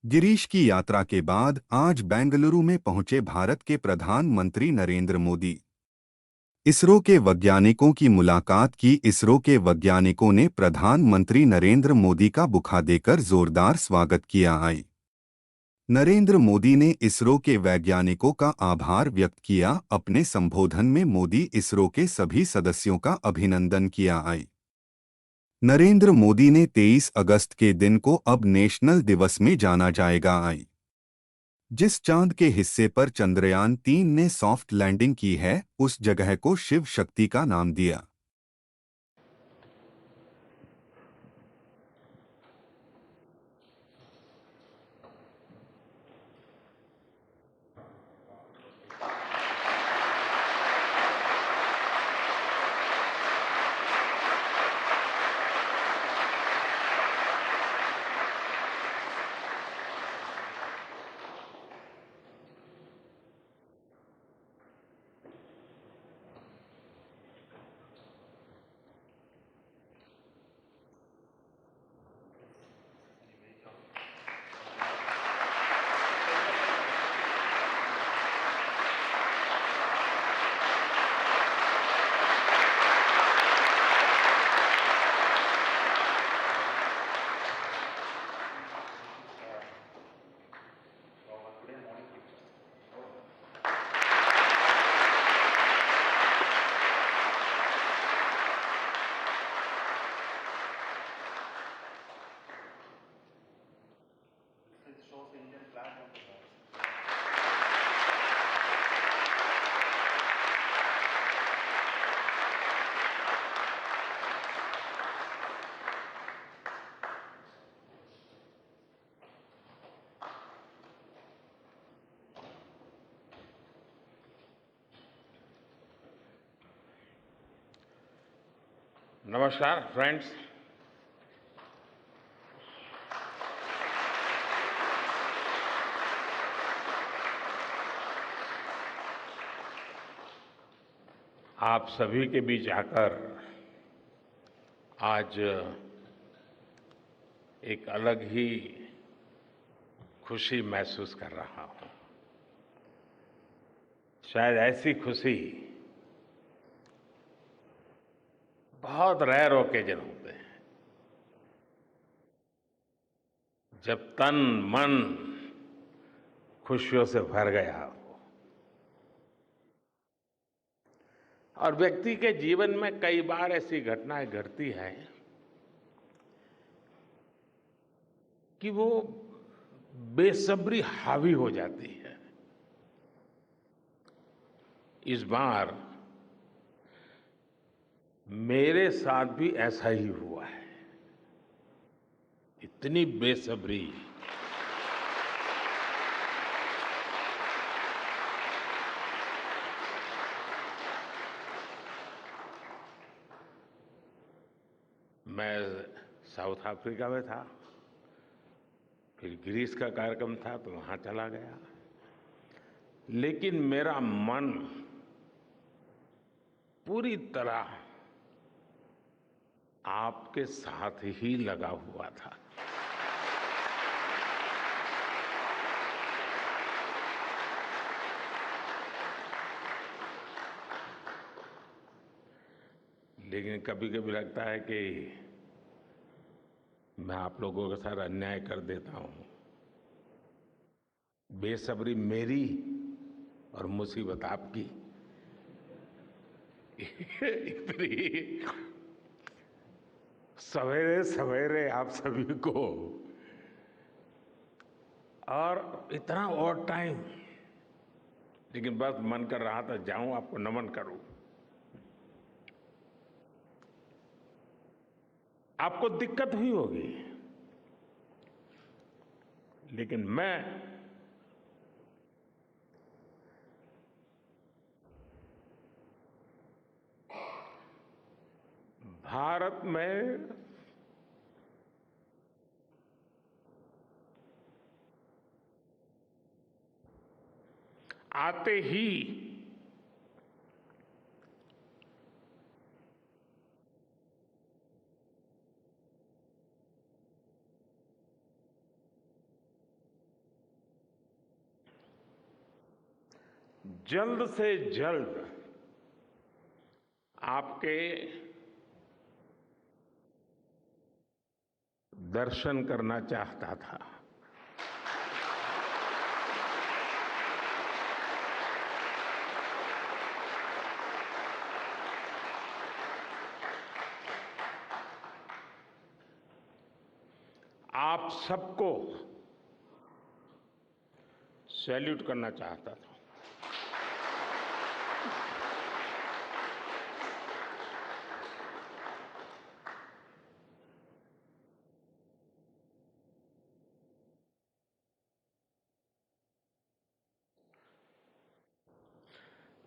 गिरीश की यात्रा के बाद आज बेंगलुरु में पहुंचे भारत के प्रधानमंत्री नरेंद्र मोदी। इसरो के वैज्ञानिकों की मुलाकात की। इसरो के वैज्ञानिकों ने प्रधानमंत्री नरेंद्र मोदी का बुखा देकर जोरदार स्वागत किया। नरेंद्र मोदी ने इसरो के वैज्ञानिकों का आभार व्यक्त किया। अपने संबोधन में मोदी इसरो के सभी सदस्यों का अभिनंदन किया। नरेंद्र मोदी ने 23 अगस्त के दिन को अब नेशनल दिवस में जाना जाएगा। जिस चांद के हिस्से पर चंद्रयान 3 ने सॉफ्ट लैंडिंग की है, उस जगह को शिव शक्ति का नाम दिया। नमस्कार फ्रेंड्स। आप सभी के बीच आकर आज एक अलग ही खुशी महसूस कर रहा हूं। शायद ऐसी खुशी बहुत रेयर ओकेजन होते हैं जब तन मन खुशियों से भर गया हो। और व्यक्ति के जीवन में कई बार ऐसी घटनाएं घटती हैं कि वो बेसब्री हावी हो जाती है। इस बार मेरे साथ भी ऐसा ही हुआ है। इतनी बेसब्री, मैं साउथ अफ्रीका में था, फिर ग्रीस का कार्यक्रम था तो वहां चला गया, लेकिन मेरा मन पूरी तरह आपके साथ ही लगा हुआ था। लेकिन कभी कभी लगता है कि मैं आप लोगों के साथ अन्याय कर देता हूं। बेसब्री मेरी और मुसीबत आपकी। इतनी सवेरे सवेरे आप सभी को और इतना और टाइम, लेकिन बस मन कर रहा था जाऊं आपको नमन करूं। आपको दिक्कत हुई होगी, लेकिन मैं भारत में आते ही जल्द से जल्द आपके दर्शन करना चाहता था। आप सबको सैल्यूट करना चाहता था।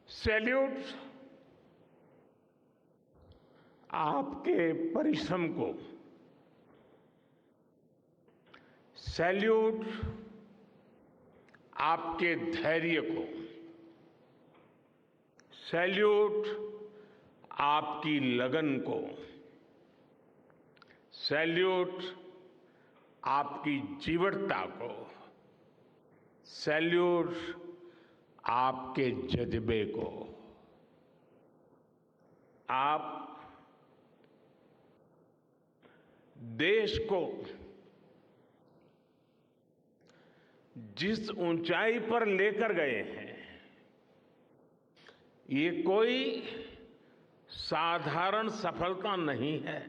सैल्यूट आपके परिश्रम को, सैल्यूट आपके धैर्य को, सैल्यूट आपकी लगन को, सैल्यूट आपकी जीवटता को, सैल्यूट आपके जज्बे को। आप देश को जिस ऊंचाई पर लेकर गए हैं, ये कोई साधारण सफलता नहीं है।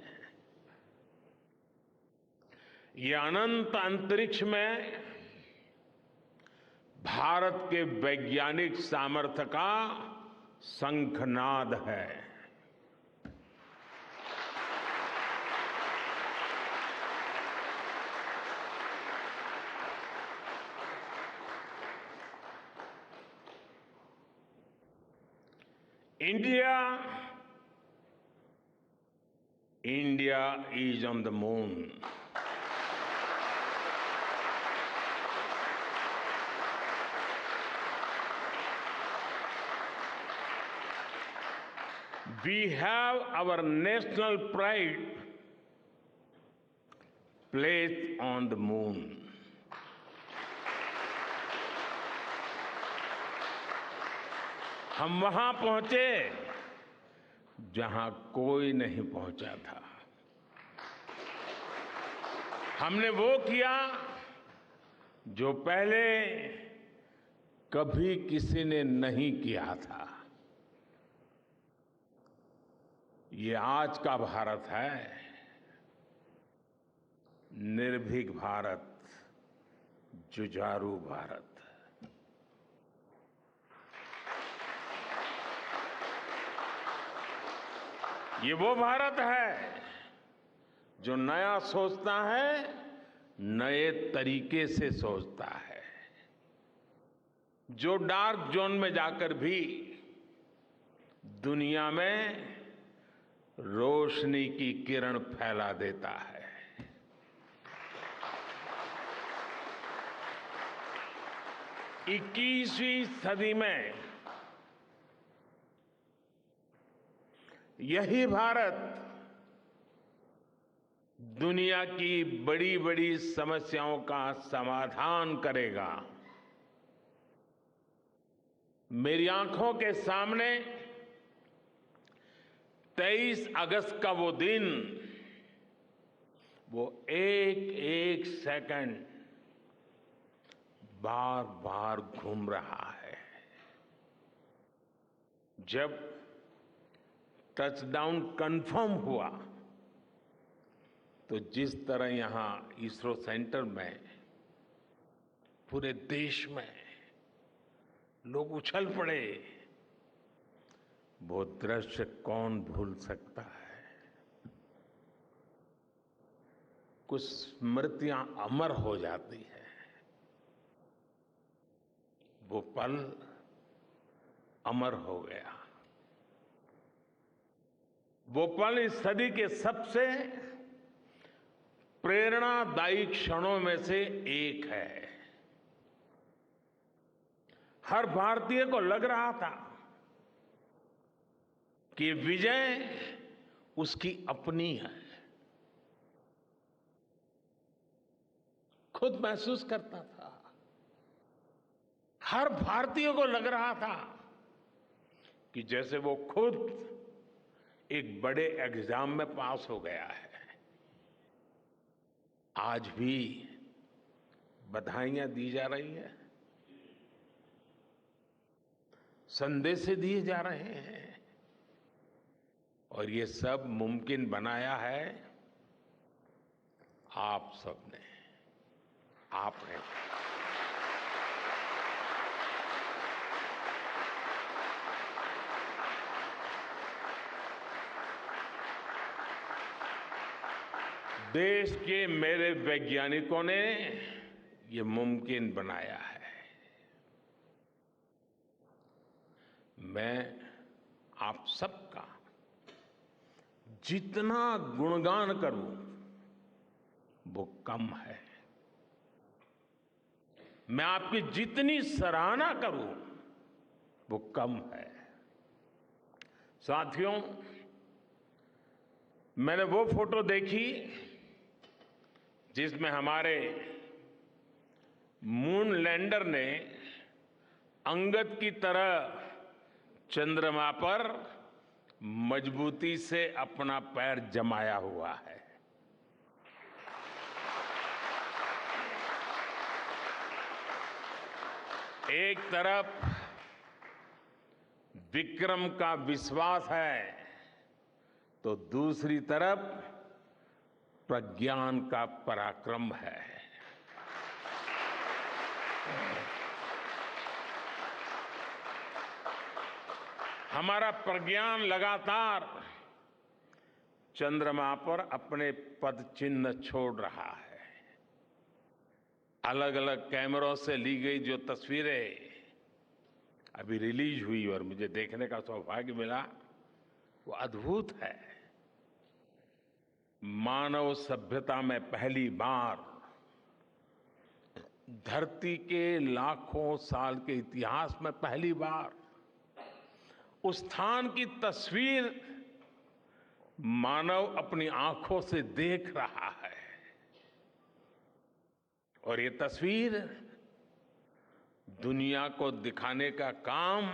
ये अनंत अंतरिक्ष में भारत के वैज्ञानिक सामर्थ्य का शंखनाद है। India is on the moon. We have our national pride placed on the moon. हम वहां पहुंचे जहां कोई नहीं पहुंचा था। हमने वो किया जो पहले कभी किसी ने नहीं किया था। ये आज का भारत है, निर्भीक भारत, जुझारू भारत। ये वो भारत है जो नया सोचता है, नए तरीके से सोचता है, जो डार्क जोन में जाकर भी दुनिया में रोशनी की किरण फैला देता है। 21वीं सदी में यही भारत दुनिया की बड़ी बड़ी समस्याओं का समाधान करेगा। मेरी आंखों के सामने 23 अगस्त का वो दिन, वो एक एक सेकंड बार बार घूम रहा है। जब टचडाउन कंफर्म हुआ तो जिस तरह यहां इसरो सेंटर में पूरे देश में लोग उछल पड़े, वो दृश्य कौन भूल सकता है। कुछ स्मृतियां अमर हो जाती है। वो पल अमर हो गया। वो पल इस सदी के सबसे प्रेरणादायी क्षणों में से एक है। हर भारतीय को लग रहा था कि विजय उसकी अपनी है। खुद महसूस करता था। हर भारतीय को लग रहा था कि जैसे वो खुद एक बड़े एग्जाम में पास हो गया है। आज भी बधाइयां दी जा रही हैं, संदेश दिए जा रहे हैं, और ये सब मुमकिन बनाया है आप सबने, आपने। देश के मेरे वैज्ञानिकों ने ये मुमकिन बनाया है। मैं आप सबका जितना गुणगान करूं वो कम है। मैं आपकी जितनी सराहना करूं वो कम है। साथियों, मैंने वो फोटो देखी जिसमें हमारे मून लैंडर ने अंगद की तरह चंद्रमा पर मजबूती से अपना पैर जमाया हुआ है। एक तरफ विक्रम का विश्वास है तो दूसरी तरफ प्रज्ञान का पराक्रम है। हमारा प्रज्ञान लगातार चंद्रमा पर अपने पद चिन्ह छोड़ रहा है। अलग अलग कैमरों से ली गई जो तस्वीरें अभी रिलीज हुई और मुझे देखने का सौभाग्य मिला, वो अद्भुत है। मानव सभ्यता में पहली बार धरती के लाखों साल के इतिहास में पहली बार उस स्थान की तस्वीर मानव अपनी आंखों से देख रहा है। और ये तस्वीर दुनिया को दिखाने का काम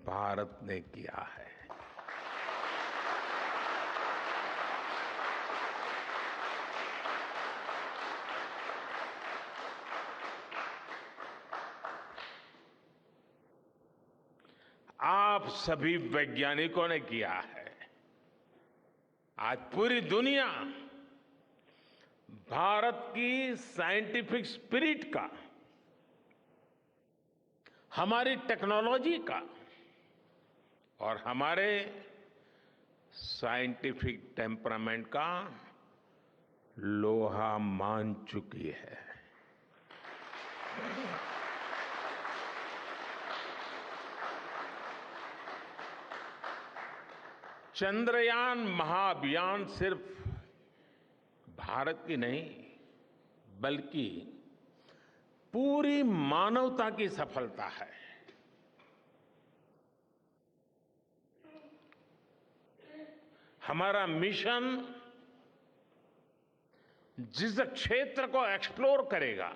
भारत ने किया है। आप सभी वैज्ञानिकों ने किया है। आज पूरी दुनिया भारत की साइंटिफिक स्पिरिट का, हमारी टेक्नोलॉजी का और हमारे साइंटिफिक टेम्परामेंट का लोहा मान चुकी है। चंद्रयान महाअभियान सिर्फ भारत की नहीं बल्कि पूरी मानवता की सफलता है। हमारा मिशन जिस क्षेत्र को एक्सप्लोर करेगा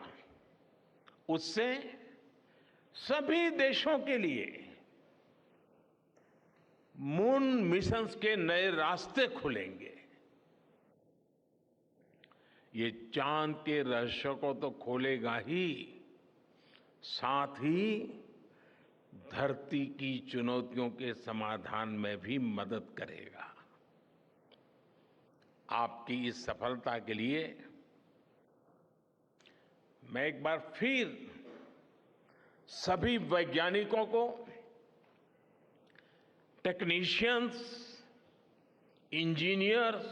उससे सभी देशों के लिए मून मिशंस के नए रास्ते खुलेंगे। ये चांद के रहस्य को तो खोलेगा ही, साथ ही धरती की चुनौतियों के समाधान में भी मदद करेगा। आपकी इस सफलता के लिए मैं एक बार फिर सभी वैज्ञानिकों को, टेक्नीशियंस, इंजीनियर्स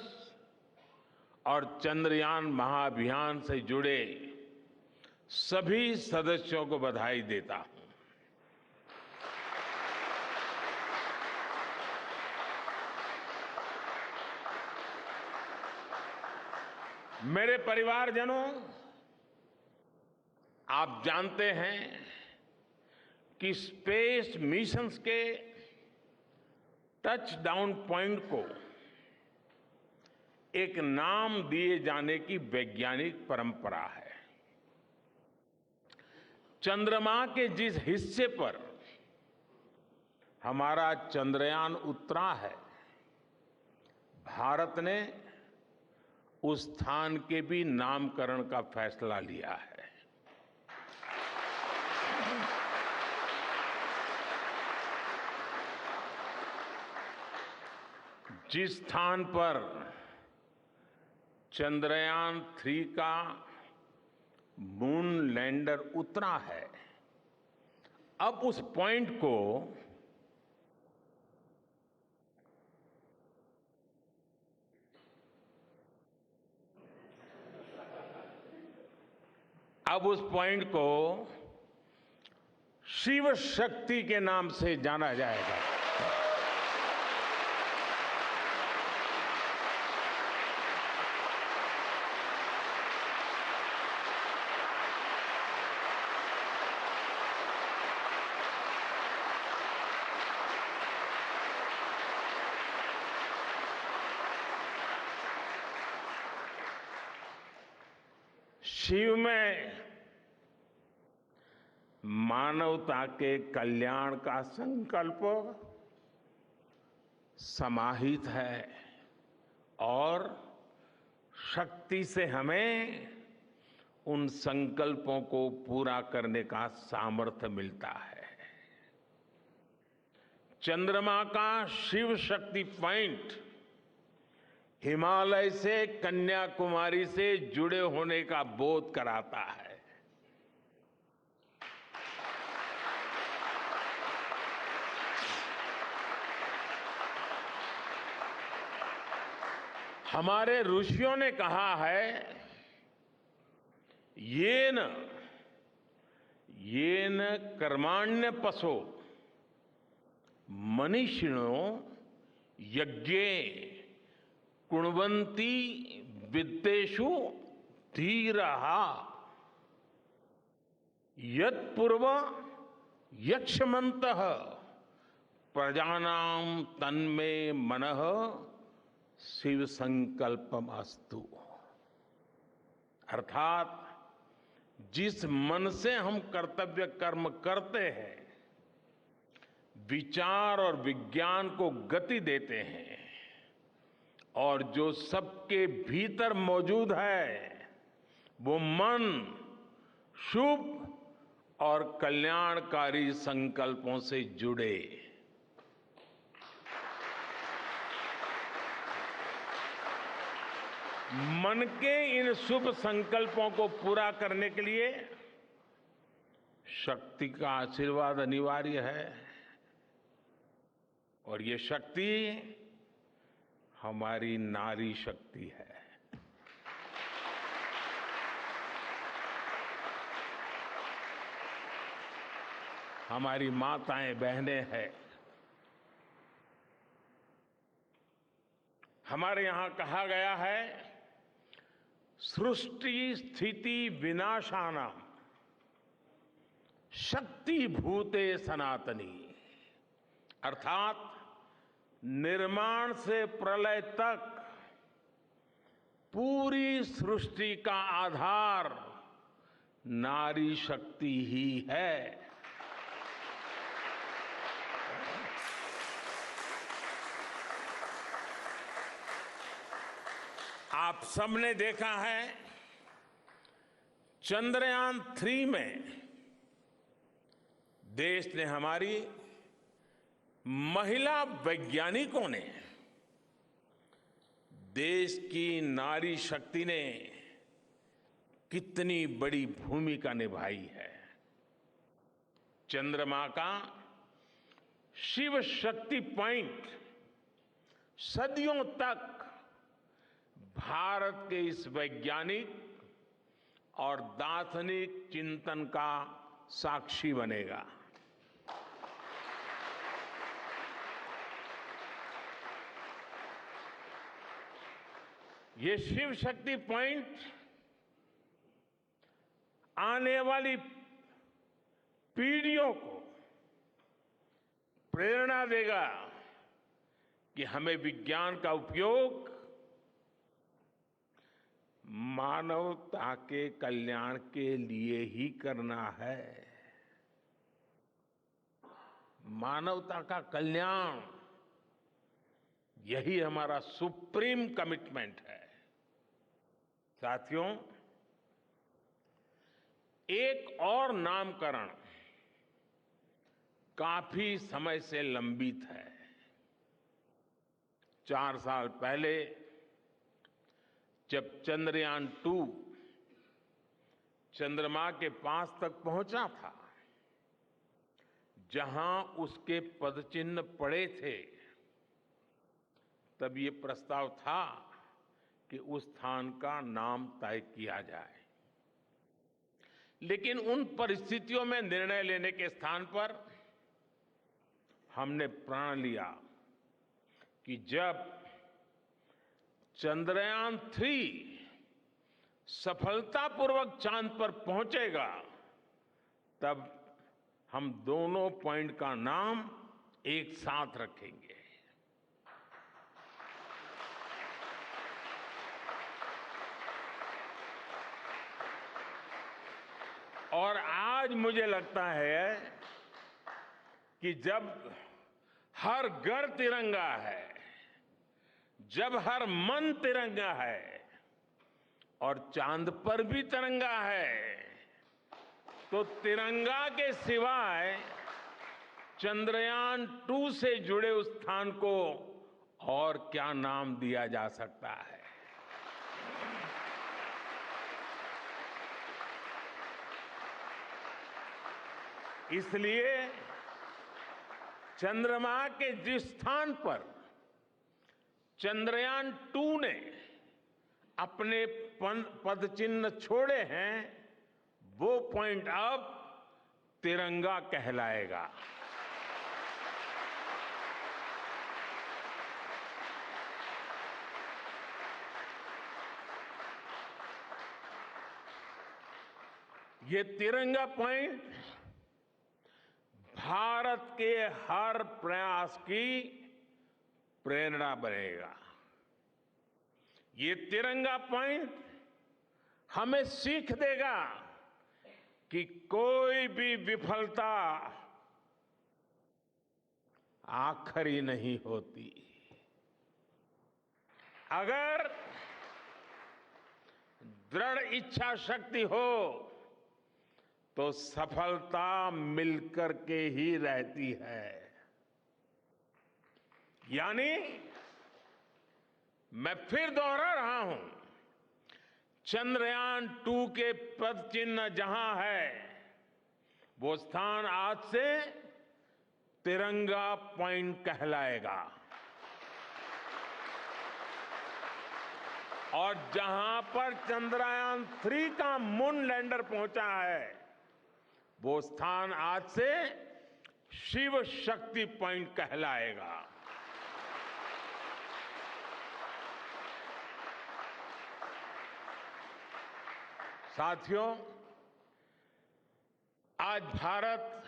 और चंद्रयान महाअभियान से जुड़े सभी सदस्यों को बधाई देता हूं। मेरे परिवारजनों, आप जानते हैं कि स्पेस मिशंस के टच डाउन पॉइंट को एक नाम दिए जाने की वैज्ञानिक परंपरा है। चंद्रमा के जिस हिस्से पर हमारा चंद्रयान उतरा है, भारत ने उस स्थान के भी नामकरण का फैसला लिया है। जिस स्थान पर चंद्रयान 3 का मून लैंडर उतरा है, अब उस पॉइंट को शिव शक्ति के नाम से जाना जाएगा। शिव में मानवता के कल्याण का संकल्प समाहित है और शक्ति से हमें उन संकल्पों को पूरा करने का सामर्थ्य मिलता है। चंद्रमा का शिव शक्ति पॉइंट हिमालय से कन्याकुमारी से जुड़े होने का बोध कराता है। हमारे ऋषियों ने कहा है, येन कर्माण्य पशो मनीषिणो यज्ञे कुण्वन्ति विद्येषु धीरः यत्पूर्व यक्ष्मन्तः प्रजानां तन्मे मनः शिव संकल्पम अस्तु। अर्थात जिस मन से हम कर्तव्य कर्म करते हैं, विचार और विज्ञान को गति देते हैं और जो सबके भीतर मौजूद है, वो मन शुभ और कल्याणकारी संकल्पों से जुड़े। मन के इन शुभ संकल्पों को पूरा करने के लिए शक्ति का आशीर्वाद अनिवार्य है और ये शक्ति हमारी नारी शक्ति है। हमारी माताएं बहनें हैं। हमारे यहां कहा गया है, सृष्टि स्थिति विनाशानां शक्ति भूते सनातनी। अर्थात निर्माण से प्रलय तक पूरी सृष्टि का आधार नारी शक्ति ही है। आप सबने देखा है, चंद्रयान 3 में देश ने, हमारी महिला वैज्ञानिकों ने, देश की नारी शक्ति ने कितनी बड़ी भूमिका निभाई है। चंद्रमा का शिव शक्ति पॉइंट सदियों तक भारत के इस वैज्ञानिक और दार्शनिक चिंतन का साक्षी बनेगा। ये शिव शक्ति पॉइंट आने वाली पीढ़ियों को प्रेरणा देगा कि हमें विज्ञान का उपयोग मानवता के कल्याण के लिए ही करना है। मानवता का कल्याण, यही हमारा सुप्रीम कमिटमेंट है। साथियों, एक और नामकरण काफी समय से लंबित है। 4 साल पहले जब चंद्रयान-2 चंद्रमा के पास तक पहुंचा था, जहां उसके पदचिन्ह पड़े थे, तब ये प्रस्ताव था कि उस स्थान का नाम तय किया जाए। लेकिन उन परिस्थितियों में निर्णय लेने के स्थान पर हमने प्रण लिया कि जब चंद्रयान-3 सफलतापूर्वक चांद पर पहुंचेगा, तब हम दोनों पॉइंट का नाम एक साथ रखेंगे। और आज मुझे लगता है कि जब हर घर तिरंगा है, जब हर मन तिरंगा है और चांद पर भी तिरंगा है, तो तिरंगा के सिवाय चंद्रयान-2 से जुड़े उस स्थान को और क्या नाम दिया जा सकता है। इसलिए चंद्रमा के जिस स्थान पर चंद्रयान-2 ने अपने पदचिन्ह छोड़े हैं, वो पॉइंट अब तिरंगा कहलाएगा। ये तिरंगा पॉइंट भारत के हर प्रयास की प्रेरणा बनेगा। ये तिरंगा पॉइंट हमें सीख देगा कि कोई भी विफलता आखिरी नहीं होती। अगर दृढ़ इच्छा शक्ति हो तो सफलता मिलकर के ही रहती है। यानी मैं फिर दोहरा रहा हूं, चंद्रयान-2 के पद चिन्ह जहां है, वो स्थान आज से तिरंगा पॉइंट कहलाएगा। और जहां पर चंद्रयान-3 का मून लैंडर पहुंचा है, वो स्थान आज से शिव शक्ति पॉइंट कहलाएगा। साथियों, आज भारत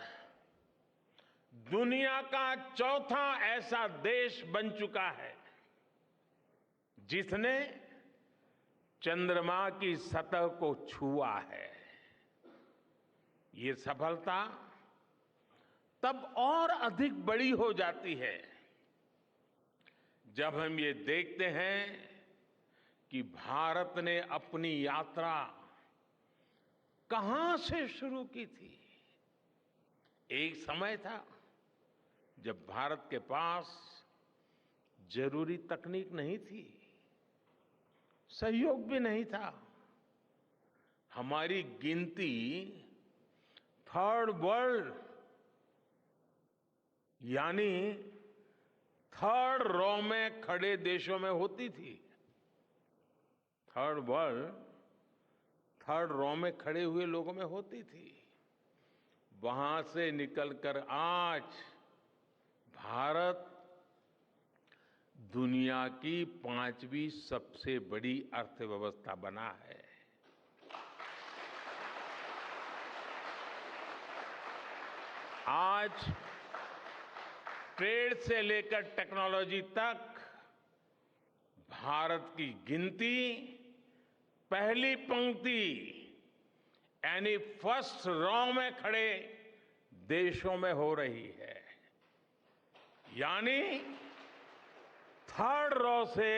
दुनिया का चौथा ऐसा देश बन चुका है जिसने चंद्रमा की सतह को छुआ है। ये सफलता तब और अधिक बड़ी हो जाती है जब हम ये देखते हैं कि भारत ने अपनी यात्रा कहां से शुरू की थी। एक समय था जब भारत के पास जरूरी तकनीक नहीं थी, सहयोग भी नहीं था। हमारी गिनती थर्ड वर्ल्ड यानी थर्ड रॉ में खड़े देशों में होती थी। थर्ड वर्ल्ड थर्ड रॉ में खड़े हुए लोगों में होती थी। वहां से निकलकर आज भारत दुनिया की 5वीं सबसे बड़ी अर्थव्यवस्था बना है। आज ट्रेड से लेकर टेक्नोलॉजी तक भारत की गिनती पहली पंक्ति यानी फर्स्ट रॉ में खड़े देशों में हो रही है। यानी थर्ड रो से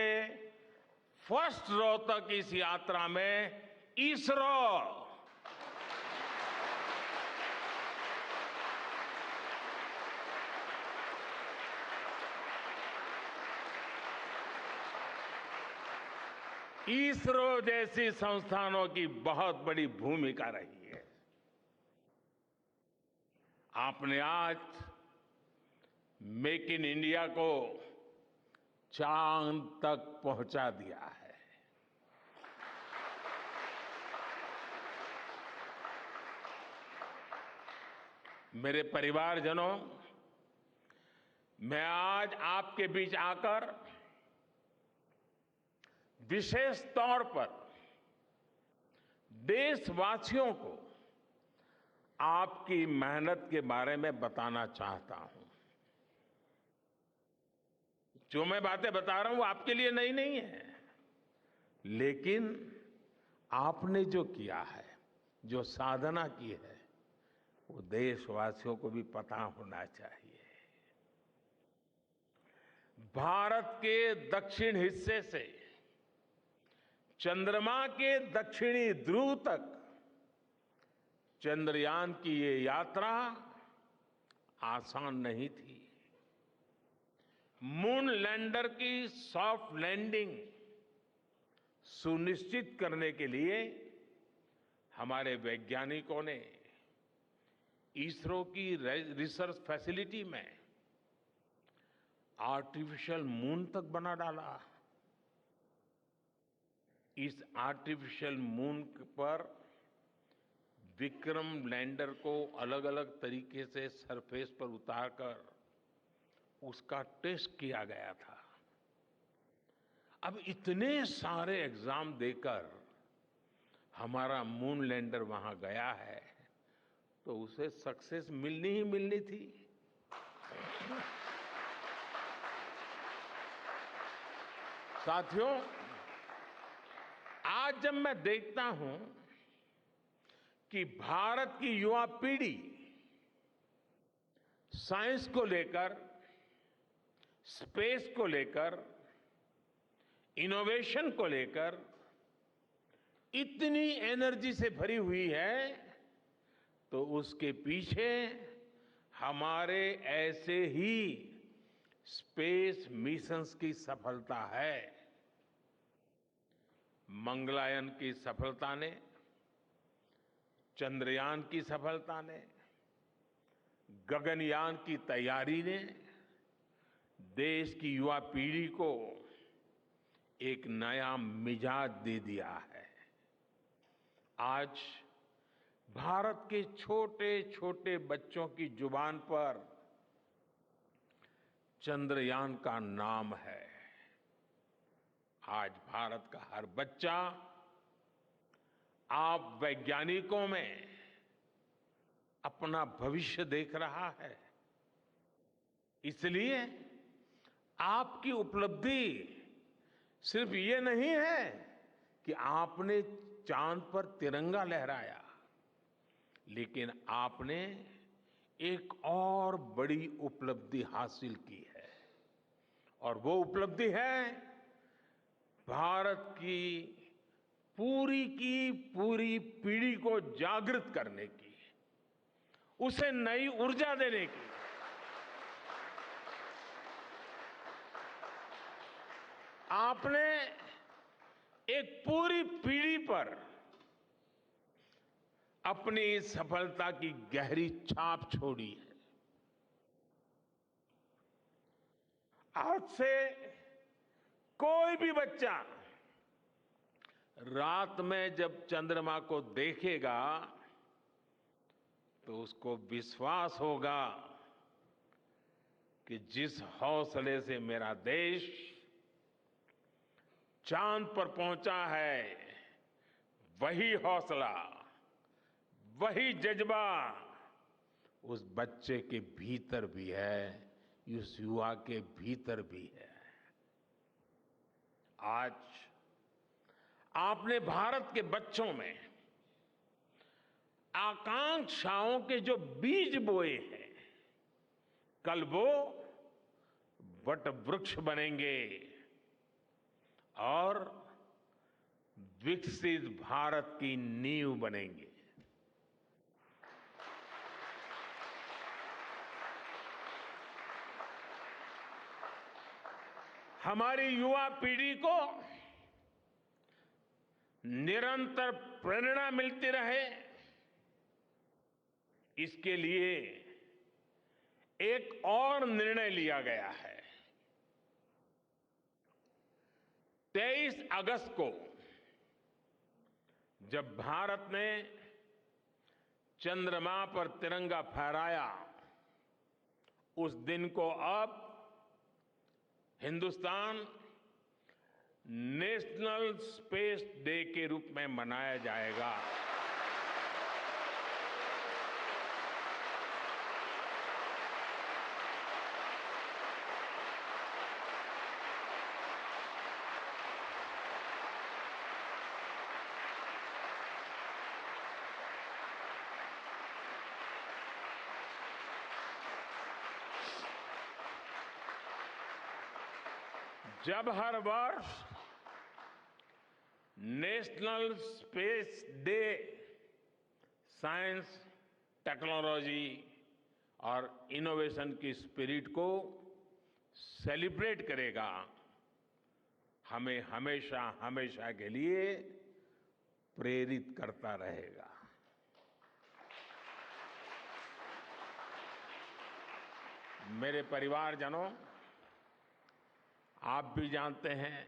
फर्स्ट रो तक इस यात्रा में इसरो इसरो जैसी संस्थानों की बहुत बड़ी भूमिका रही है। आपने आज मेक इन इंडिया को चांद तक पहुंचा दिया है। मेरे परिवारजनों, मैं आज आपके बीच आकर विशेष तौर पर देशवासियों को आपकी मेहनत के बारे में बताना चाहता हूं। जो मैं बातें बता रहा हूं वो आपके लिए नई नहीं है, लेकिन आपने जो किया है, जो साधना की है, वो देशवासियों को भी पता होना चाहिए। भारत के दक्षिण हिस्से से चंद्रमा के दक्षिणी ध्रुव तक चंद्रयान की ये यात्रा आसान नहीं थी। मून लैंडर की सॉफ्ट लैंडिंग सुनिश्चित करने के लिए हमारे वैज्ञानिकों ने इसरो की रिसर्च फैसिलिटी में आर्टिफिशियल मून तक बना डाला। इस आर्टिफिशियल मून पर विक्रम लैंडर को अलग अलग तरीके से सरफेस पर उतारकर उसका टेस्ट किया गया था। अब इतने सारे एग्जाम देकर हमारा मून लैंडर वहां गया है, तो उसे सक्सेस मिलनी ही मिलनी थी। साथियों, आज जब मैं देखता हूं कि भारत की युवा पीढ़ी साइंस को लेकर, स्पेस को लेकर, इनोवेशन को लेकर इतनी एनर्जी से भरी हुई है, तो उसके पीछे हमारे ऐसे ही स्पेस मिशंस की सफलता है। मंगलयान की सफलता ने, चंद्रयान की सफलता ने, गगनयान की तैयारी ने देश की युवा पीढ़ी को एक नया मिजाज दे दिया है। आज भारत के छोटे छोटे बच्चों की जुबान पर चंद्रयान का नाम है। आज भारत का हर बच्चा आप वैज्ञानिकों में अपना भविष्य देख रहा है। इसलिए आपकी उपलब्धि सिर्फ ये नहीं है कि आपने चांद पर तिरंगा लहराया, लेकिन आपने एक और बड़ी उपलब्धि हासिल की है, और वो उपलब्धि है भारत की पूरी पीढ़ी को जागृत करने की, उसे नई ऊर्जा देने की। आपने एक पूरी पीढ़ी पर अपनी इस सफलता की गहरी छाप छोड़ी है। आज से कोई भी बच्चा रात में जब चंद्रमा को देखेगा तो उसको विश्वास होगा कि जिस हौसले से मेरा देश चांद पर पहुंचा है, वही हौसला, वही जज्बा उस बच्चे के भीतर भी है, उस युवा के भीतर भी है। आज आपने भारत के बच्चों में आकांक्षाओं के जो बीज बोए हैं, कल वो वट वृक्ष बनेंगे और विकसित भारत की नींव बनेंगे। हमारी युवा पीढ़ी को निरंतर प्रेरणा मिलती रहे, इसके लिए एक और निर्णय लिया गया है। 23 अगस्त को जब भारत ने चंद्रमा पर तिरंगा फहराया, उस दिन को अब हिंदुस्तान नेशनल स्पेस डे के रूप में मनाया जाएगा। जब हर वर्ष national space day science, technology और इनोवेशन की स्पिरिट को सेलिब्रेट करेगा, हमें हमेशा हमेशा के लिए प्रेरित करता रहेगा। मेरे परिवारजनों, आप भी जानते हैं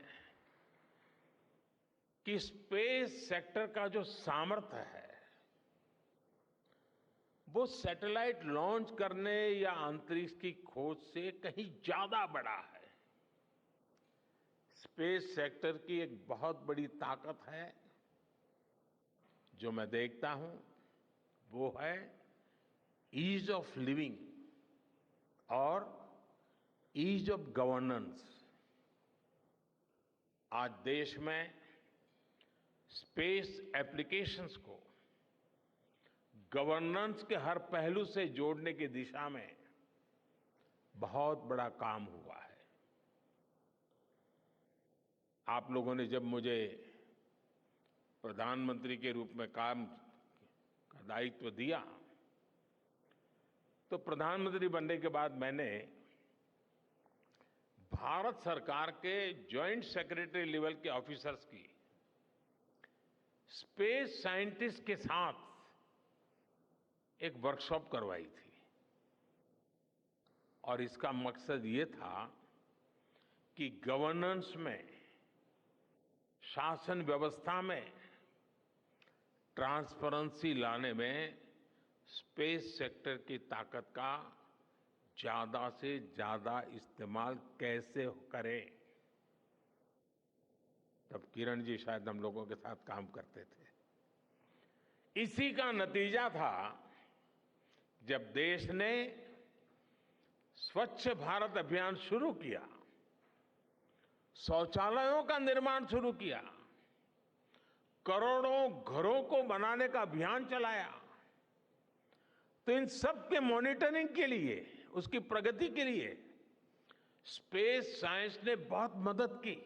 कि स्पेस सेक्टर का जो सामर्थ्य है वो सैटेलाइट लॉन्च करने या अंतरिक्ष की खोज से कहीं ज्यादा बड़ा है। स्पेस सेक्टर की एक बहुत बड़ी ताकत है जो मैं देखता हूं, वो है ईज ऑफ लिविंग और ईज ऑफ गवर्नेंस। आज देश में स्पेस एप्लीकेशंस को गवर्नेंस के हर पहलू से जोड़ने की दिशा में बहुत बड़ा काम हुआ है। आप लोगों ने जब मुझे प्रधानमंत्री के रूप में काम का दायित्व दिया, तो प्रधानमंत्री बनने के बाद मैंने भारत सरकार के जॉइंट सेक्रेटरी लेवल के ऑफिसर्स की स्पेस साइंटिस्ट के साथ एक वर्कशॉप करवाई थी और इसका मकसद ये था कि गवर्नेंस में, शासन व्यवस्था में ट्रांसपेरेंसी लाने में स्पेस सेक्टर की ताकत का ज्यादा से ज्यादा इस्तेमाल कैसे करें। तब किरण जी शायद हम लोगों के साथ काम करते थे। इसी का नतीजा था जब देश ने स्वच्छ भारत अभियान शुरू किया, शौचालयों का निर्माण शुरू किया, करोड़ों घरों को बनाने का अभियान चलाया। तो इन सब के मॉनिटरिंग के लिए, उसकी प्रगति के लिए स्पेस साइंस ने बहुत मदद की।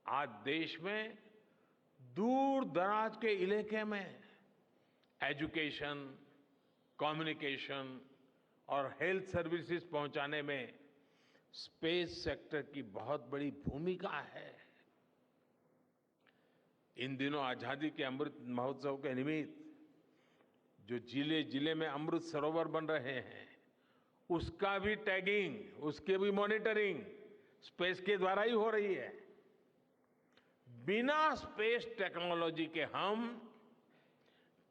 आज देश में दूर दराज के इलाके में एजुकेशन, कम्युनिकेशन और हेल्थ सर्विसेज पहुंचाने में स्पेस सेक्टर की बहुत बड़ी भूमिका है। इन दिनों आजादी के अमृत महोत्सव के निमित्त जो जिले जिले में अमृत सरोवर बन रहे हैं, उसका भी टैगिंग, उसके भी मॉनिटरिंग स्पेस के द्वारा ही हो रही है। बिना स्पेस टेक्नोलॉजी के हम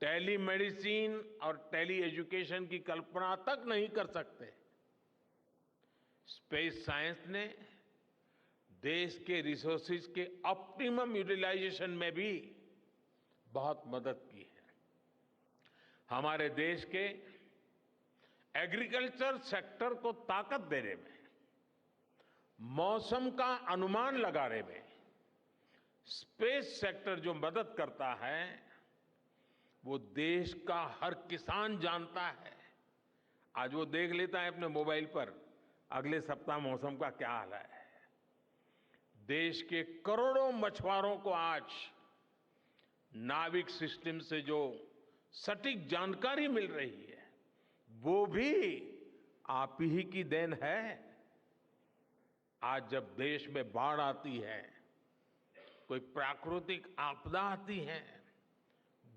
टेलीमेडिसिन और टेली एजुकेशन की कल्पना तक नहीं कर सकते। स्पेस साइंस ने देश के रिसोर्सेज के ऑप्टिमम यूटिलाइजेशन में भी बहुत मदद की है। हमारे देश के एग्रीकल्चर सेक्टर को ताकत देने में, मौसम का अनुमान लगाने में स्पेस सेक्टर जो मदद करता है वो देश का हर किसान जानता है। आज वो देख लेता है अपने मोबाइल पर अगले सप्ताह मौसम का क्या हाल है। देश के करोड़ों मछुआरों को आज नाविक सिस्टम से जो सटीक जानकारी मिल रही है, वो भी आप ही की देन है। आज जब देश में बाढ़ आती है, कोई प्राकृतिक आपदा आती है,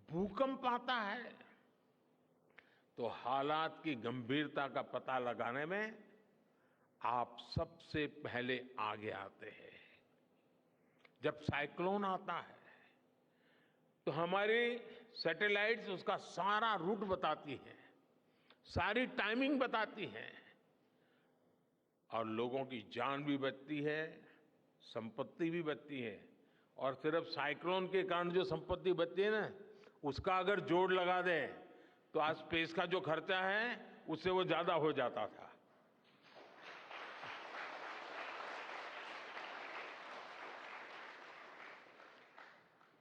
भूकंप आता है, तो हालात की गंभीरता का पता लगाने में आप सबसे पहले आगे आते हैं। जब साइक्लोन आता है तो हमारी सैटेलाइट्स उसका सारा रूट बताती हैं, सारी टाइमिंग बताती हैं, और लोगों की जान भी बचती है, संपत्ति भी बचती है। और सिर्फ साइक्लोन के कारण जो संपत्ति बचती है ना, उसका अगर जोड़ लगा दें तो आज स्पेस का जो खर्चा है उससे वो ज्यादा हो जाता था।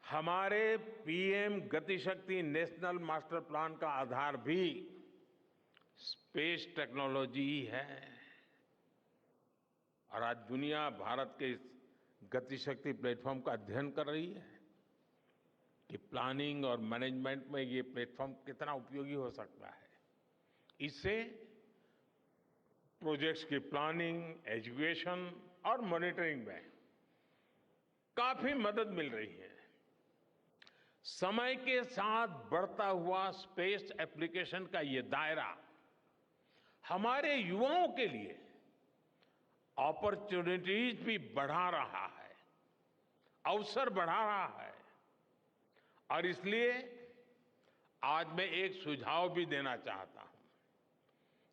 हमारे पीएम गति शक्ति नेशनल मास्टर प्लान का आधार भी स्पेस टेक्नोलॉजी ही है। और आज दुनिया भारत के इस गति शक्ति प्लेटफॉर्म का अध्ययन कर रही है कि प्लानिंग और मैनेजमेंट में ये प्लेटफॉर्म कितना उपयोगी हो सकता है। इससे प्रोजेक्ट्स की प्लानिंग, एजुकेशन और मॉनिटरिंग में काफी मदद मिल रही है। समय के साथ बढ़ता हुआ स्पेस एप्लीकेशन का ये दायरा हमारे युवाओं के लिए अपॉर्चुनिटीज भी बढ़ा रहा है, अवसर बढ़ा रहा है। और इसलिए आज मैं एक सुझाव भी देना चाहता हूं,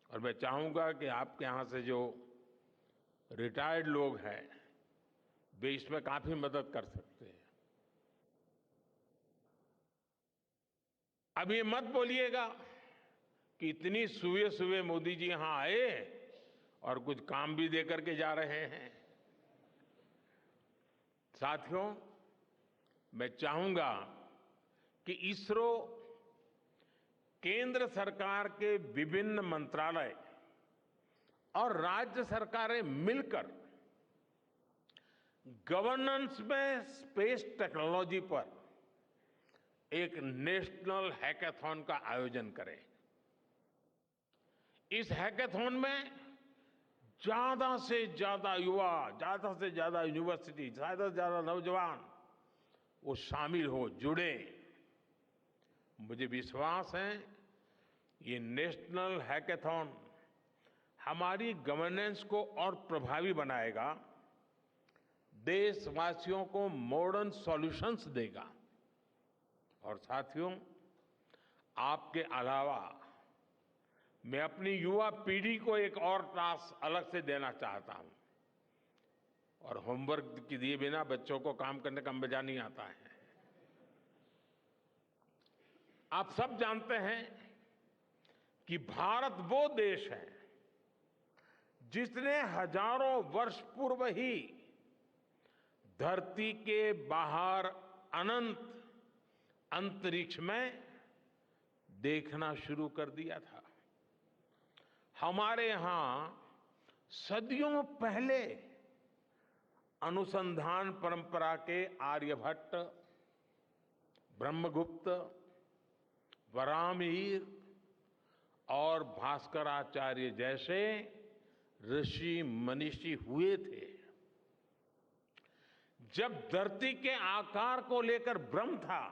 और मैं चाहूंगा कि आपके यहां से जो रिटायर्ड लोग हैं वे इसमें काफी मदद कर सकते हैं। अब ये मत बोलिएगा कि इतनी सुबह सुबह मोदी जी यहां आए और कुछ काम भी दे करके जा रहे हैं। साथियों, मैं चाहूंगा कि इसरो केंद्र सरकार के विभिन्न मंत्रालय और राज्य सरकारें मिलकर गवर्नेंस में स्पेस टेक्नोलॉजी पर एक नेशनल हैकाथॉन का आयोजन करें। इस हैकाथॉन में ज्यादा से ज्यादा युवा, ज्यादा से ज्यादा यूनिवर्सिटी, ज्यादा से ज्यादा नौजवान वो शामिल हो, जुड़े। मुझे विश्वास है ये नेशनल हैकाथॉन हमारी गवर्नेंस को और प्रभावी बनाएगा, देशवासियों को मॉडर्न सॉल्यूशंस देगा। और साथियों, आपके अलावा मैं अपनी युवा पीढ़ी को एक और टास्क अलग से देना चाहता हूं। और होमवर्क के दिए बिना बच्चों को काम करने का मजा नहीं आता है। आप सब जानते हैं कि भारत वो देश है जिसने हजारों वर्ष पूर्व ही धरती के बाहर अनंत अंतरिक्ष में देखना शुरू कर दिया था। हमारे यहां सदियों पहले अनुसंधान परंपरा के आर्यभट्ट, ब्रह्मगुप्त, वराहमिहिर और भास्कराचार्य जैसे ऋषि मनीषी हुए थे। जब धरती के आकार को लेकर भ्रम था,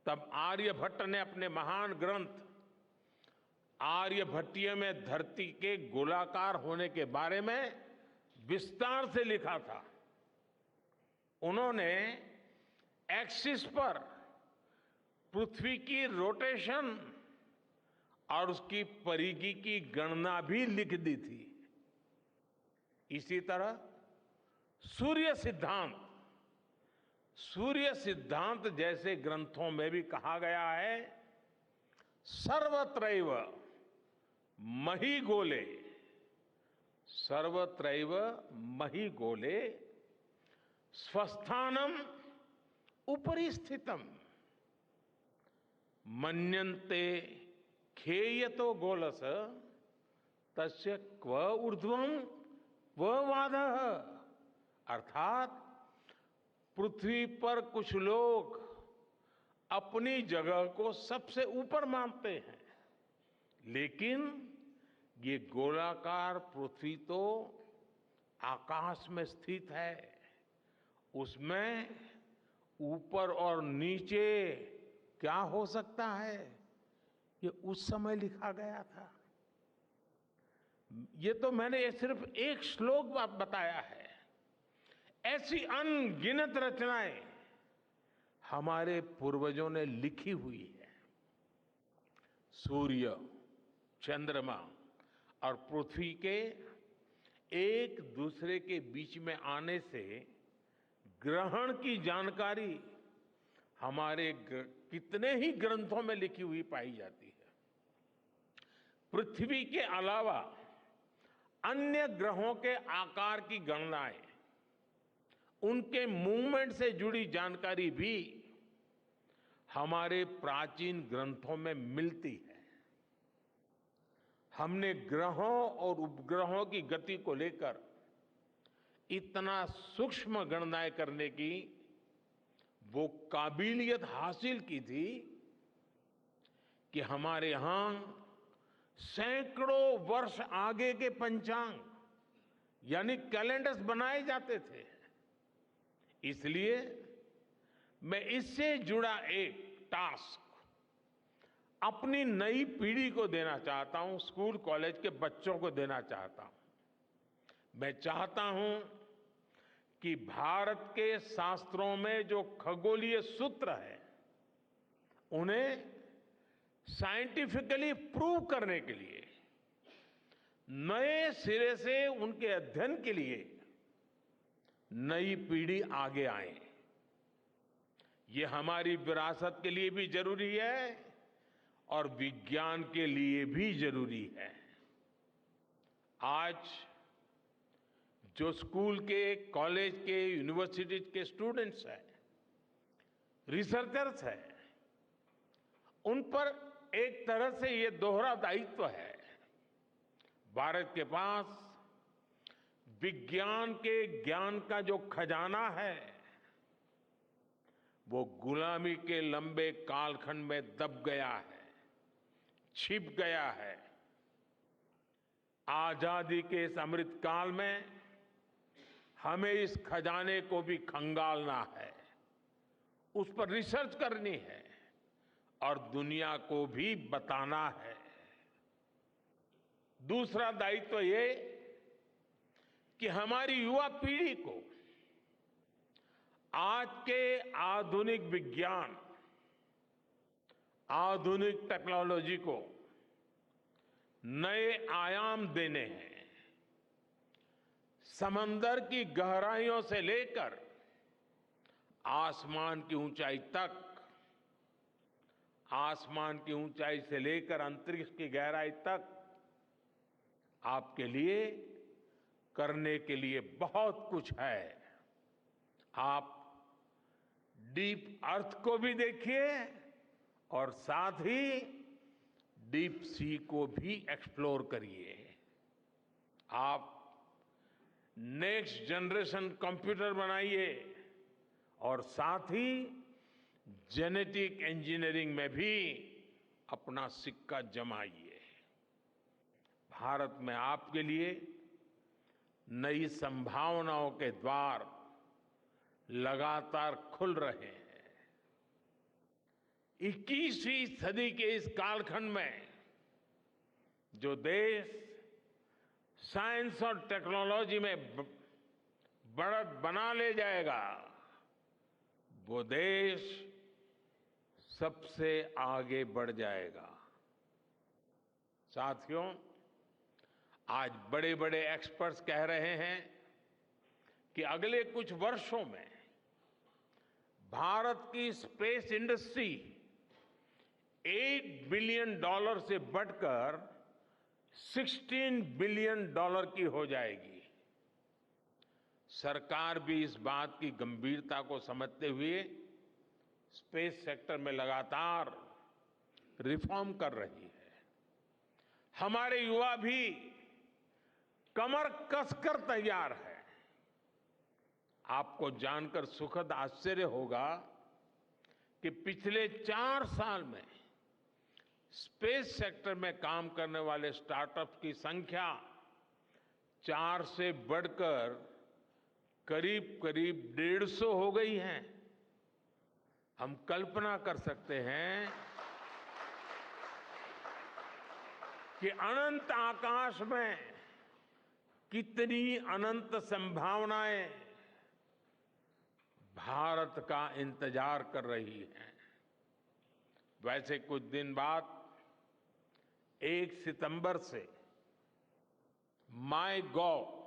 तब आर्यभट्ट ने अपने महान ग्रंथ आर्यभट्टीय में धरती के गोलाकार होने के बारे में विस्तार से लिखा था। उन्होंने एक्सिस पर पृथ्वी की रोटेशन और उसकी परिधि की गणना भी लिख दी थी। इसी तरह सूर्य सिद्धांत जैसे ग्रंथों में भी कहा गया है, सर्वत्रैव महिगोले, सर्वत्रैव महिगोले स्वस्थानम उपरि स्थितम मन्यन्ते खेयतो गोलस तस्य क्व ऊर्ध्वं क्व वादः। अर्थात पृथ्वी पर कुछ लोग अपनी जगह को सबसे ऊपर मानते हैं, लेकिन ये गोलाकार पृथ्वी तो आकाश में स्थित है। उसमें ऊपर और नीचे क्या हो सकता है, ये उस समय लिखा गया था। ये तो मैंने सिर्फ एक श्लोक बताया है। ऐसी अनगिनत रचनाएं हमारे पूर्वजों ने लिखी हुई है। सूर्य, चंद्रमा और पृथ्वी के एक दूसरे के बीच में आने से ग्रहण की जानकारी हमारे कितने ही ग्रंथों में लिखी हुई पाई जाती है। पृथ्वी के अलावा अन्य ग्रहों के आकार की गणनाएं, उनके मूवमेंट से जुड़ी जानकारी भी हमारे प्राचीन ग्रंथों में मिलती है। हमने ग्रहों और उपग्रहों की गति को लेकर इतना सूक्ष्म गणनाएं करने की वो काबिलियत हासिल की थी कि हमारे यहां सैकड़ों वर्ष आगे के पंचांग यानी कैलेंडर्स बनाए जाते थे। इसलिए मैं इससे जुड़ा एक टास्क अपनी नई पीढ़ी को देना चाहता हूं, स्कूल कॉलेज के बच्चों को देना चाहता हूं। मैं चाहता हूं कि भारत के शास्त्रों में जो खगोलीय सूत्र है, उन्हें साइंटिफिकली प्रूव करने के लिए, नए सिरे से उनके अध्ययन के लिए नई पीढ़ी आगे आए। ये हमारी विरासत के लिए भी जरूरी है और विज्ञान के लिए भी जरूरी है। आज जो स्कूल के, कॉलेज के, यूनिवर्सिटी के स्टूडेंट्स हैं, रिसर्चर्स हैं, उन पर एक तरह से ये दोहरा दायित्व है। भारत के पास विज्ञान के ज्ञान का जो खजाना है, वो गुलामी के लंबे कालखंड में दब गया है, छिप गया है। आजादी के इस अमृत काल में हमें इस खजाने को भी खंगालना है, उस पर रिसर्च करनी है और दुनिया को भी बताना है। दूसरा दायित्व ये कि हमारी युवा पीढ़ी को आज के आधुनिक विज्ञान, आधुनिक टेक्नोलॉजी को नए आयाम देने हैं। समंदर की गहराइयों से लेकर आसमान की ऊंचाई तक, आसमान की ऊंचाई से लेकर अंतरिक्ष की गहराई तक आपके लिए करने के लिए बहुत कुछ है। आप डीप अर्थ को भी देखिए और साथ ही डीप सी को भी एक्सप्लोर करिए। आप नेक्स्ट जनरेशन कंप्यूटर बनाइए और साथ ही जेनेटिक इंजीनियरिंग में भी अपना सिक्का जमाइए। भारत में आपके लिए नई संभावनाओं के द्वार लगातार खुल रहे हैं। 21वीं सदी के इस कालखंड में जो देश साइंस और टेक्नोलॉजी में बढ़त बना ले जाएगा, वो देश सबसे आगे बढ़ जाएगा। साथियों, आज बड़े बड़े एक्सपर्ट्स कह रहे हैं कि अगले कुछ वर्षों में भारत की स्पेस इंडस्ट्री $8 बिलियन से बढ़कर $16 बिलियन की हो जाएगी। सरकार भी इस बात की गंभीरता को समझते हुए स्पेस सेक्टर में लगातार रिफॉर्म कर रही है। हमारे युवा भी कमर कसकर तैयार है। आपको जानकर सुखद आश्चर्य होगा कि पिछले 4 साल में स्पेस सेक्टर में काम करने वाले स्टार्टअप्स की संख्या 4 से बढ़कर करीब करीब 150 हो गई है। हम कल्पना कर सकते हैं कि अनंत आकाश में कितनी अनंत संभावनाएं भारत का इंतजार कर रही हैं। वैसे कुछ दिन बाद 1 सितंबर से माईगॉव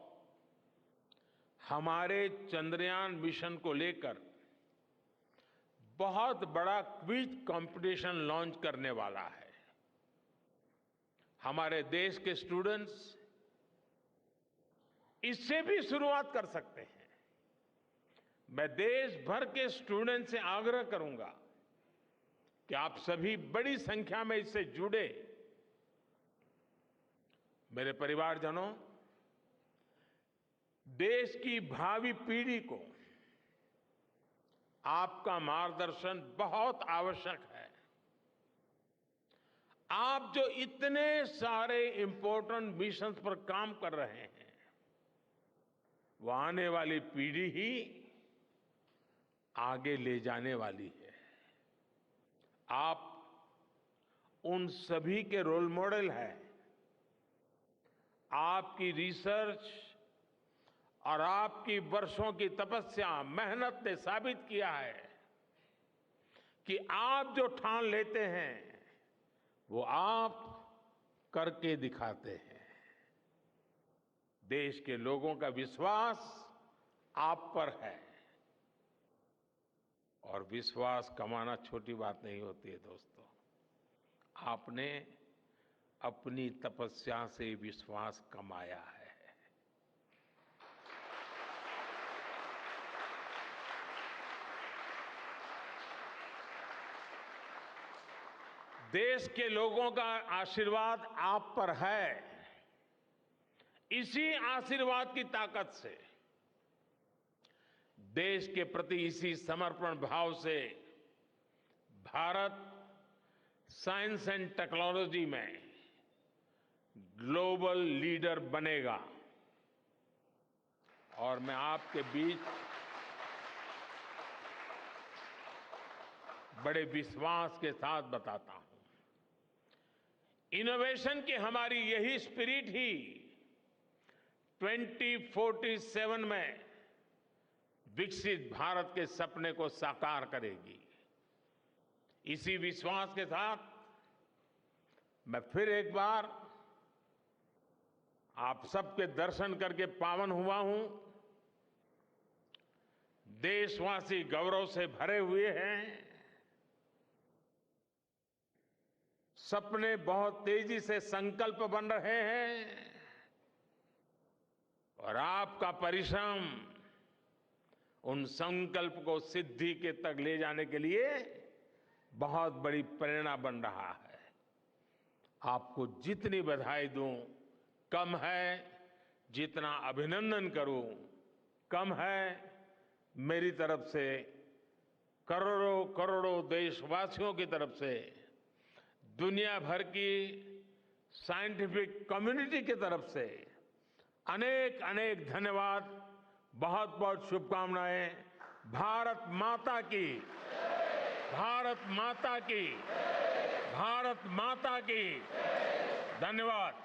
हमारे चंद्रयान मिशन को लेकर बहुत बड़ा क्विज कंपटीशन लॉन्च करने वाला है। हमारे देश के स्टूडेंट्स इससे भी शुरुआत कर सकते हैं। मैं देश भर के स्टूडेंट से आग्रह करूंगा कि आप सभी बड़ी संख्या में इससे जुड़े। मेरे परिवारजनों, देश की भावी पीढ़ी को आपका मार्गदर्शन बहुत आवश्यक है। आप जो इतने सारे इंपॉर्टेंट मिशंस पर काम कर रहे हैं, वो आने वाली पीढ़ी ही आगे ले जाने वाली है। आप उन सभी के रोल मॉडल हैं। आपकी रिसर्च और आपकी वर्षों की तपस्या, मेहनत ने साबित किया है कि आप जो ठान लेते हैं वो आप करके दिखाते हैं। देश के लोगों का विश्वास आप पर है और विश्वास कमाना छोटी बात नहीं होती है दोस्तों। आपने अपनी तपस्या से विश्वास कमाया है। देश के लोगों का आशीर्वाद आप पर है। इसी आशीर्वाद की ताकत से, देश के प्रति इसी समर्पण भाव से भारत साइंस एंड टेक्नोलॉजी में ग्लोबल लीडर बनेगा। और मैं आपके बीच बड़े विश्वास के साथ बताता हूं, इनोवेशन की हमारी यही स्पिरिट ही 2047 में विकसित भारत के सपने को साकार करेगी। इसी विश्वास के साथ मैं फिर एक बार आप सबके दर्शन करके पावन हुआ हूं। देशवासी गौरव से भरे हुए हैं। सपने बहुत तेजी से संकल्प बन रहे हैं और आपका परिश्रम उन संकल्प को सिद्धि के तक ले जाने के लिए बहुत बड़ी प्रेरणा बन रहा है। आपको जितनी बधाई दूं कम है, जितना अभिनंदन करूं कम है। मेरी तरफ से करोड़ों करोड़ों देशवासियों की तरफ से, दुनिया भर की साइंटिफिक कम्युनिटी की तरफ से अनेक अनेक धन्यवाद, बहुत बहुत शुभकामनाएं। भारत माता की, भारत माता की, भारत माता की। धन्यवाद।